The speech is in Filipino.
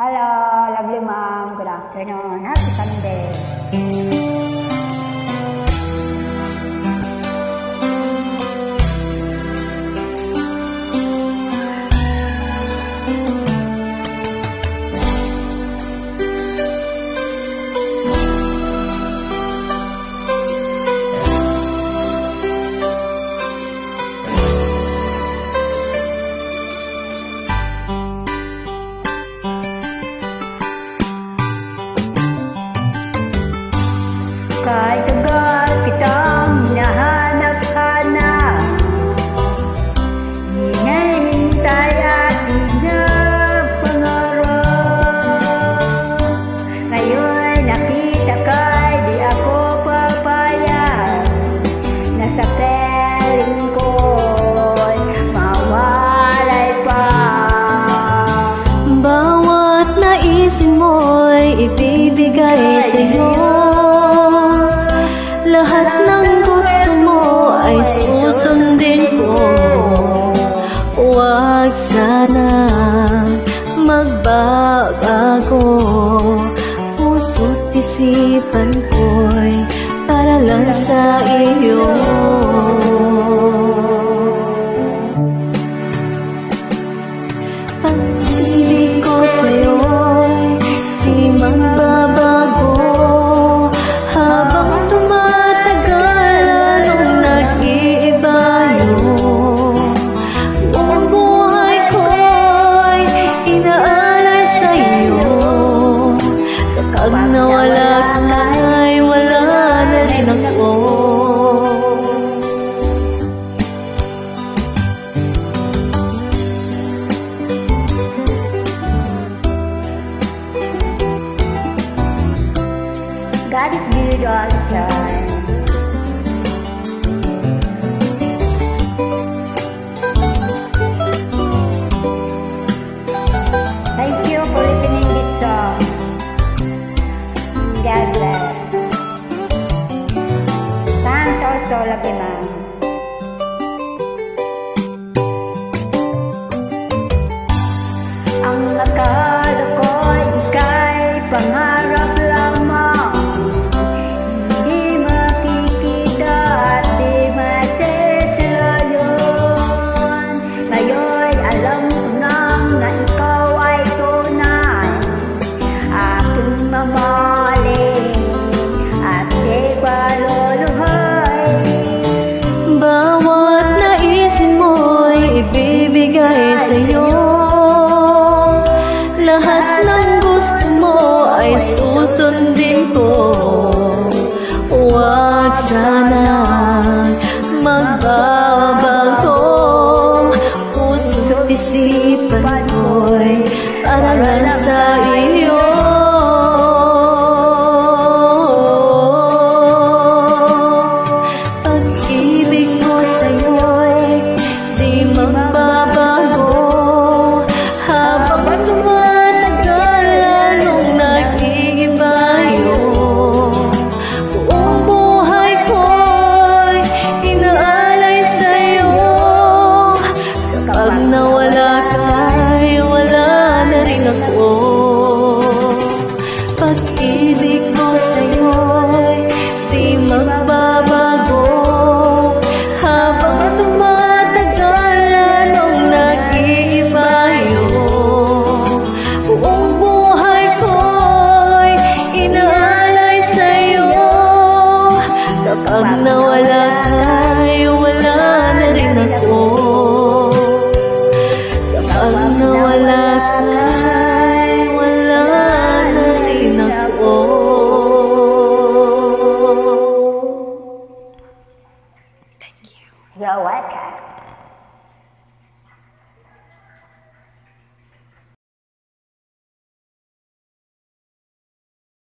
Hello, lovely mom. Good afternoon. Happy Sunday. Kahit tagal kitang hinahanap-hanap, hinahintay at hinapangarap. Ngayon nakita ka'y di ako papayag, nasa piling ko'y mawalay pa. Bawat naisin mo'y ibibigay sa'yo, lahat ng gusto mo ay susundin ko. Huwag sana magbabago, puso't isipan ko'y para lang sa iyo. Pag-ibig ko sa'yo'y di magbabago, habang tumatagal anong nag-iiba yun. Buong buhay ko'y inaalay sa'yo, kapag nawala ka'y wala na rin ako. God is good all the time. Thank you for listening this song. God bless. Thanks also, lovely mom. Ang akala ko'y ika'y pangarap lamang, hindi makikita at di masisilayon. Ngayon alam ko nang na ikaw ay tunay, aking mamahalin at di paluluhay. Bawat naisin mo'y ibibigay sa'yo, lahat ng gusto mo ay susundin ko. Huwag sana magbabago, puso't isipan ko'y para lang sa iyo. Pag-ibig ko sa'yo'y di magbabago, habang tumatagal anong nag-iiba yun. Buong buhay ko'y inaalay sa'yo, kapag nawala ka'y wala na rin ako. Pag-ibig ko sa'yo'y di magbabago, habang tumatagal anong nag-iiba yun. Buong buhay ko'y inaalay sa'yo, kapag nawala ka'y wala na rin ako. Kapag nawala ka'y wala na rin ako. You're welcome.